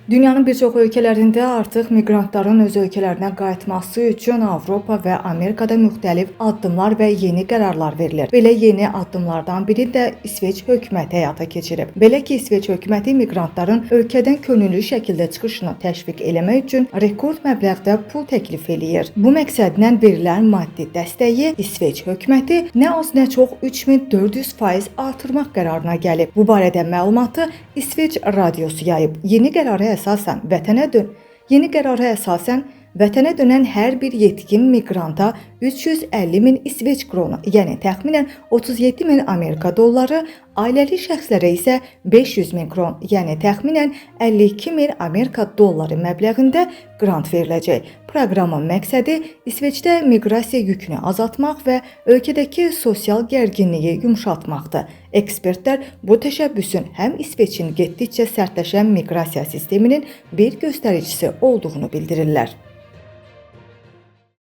Dünyanın bir çox ölkələrində artıq miqrantların öz ölkələrinə qayıtması üçün Avropa və Amerikada müxtəlif addımlar və yeni qərarlar verilir. Belə yeni addımlardan biri də İsveç hökuməti həyata keçirib. Belə ki, İsveç hökuməti miqrantların ölkədən könüllü şəkildə çıxışını təşviq eləmək üçün rekord məbləğdə pul təklif eləyir. Bu məqsədlə verilən maddi dəstəyi İsveç hökuməti nə az nə çox 3400% artırmaq qərarına gəlib. Bu barədə məlumatı İsveç radiosu yayıb. Yeni qərara əsasən vətənə dönən hər bir yetkin miqranta 350 min İsveç kronu, yəni təxminən 37 min Amerika dolları, ailəli şəxslərə isə 500 min kron, yəni təxminən 52 min Amerika dolları məbləğində qrant veriləcək. Proqramın məqsədi İsveçdə miqrasiya yükünü azaltmaq və ölkədəki sosial gərginliyi yumşaltmaqdır. Ekspertlər bu təşəbbüsün həm İsveçin getdikcə sərtləşən miqrasiya sisteminin bir göstəricisi olduğunu bildirirlər.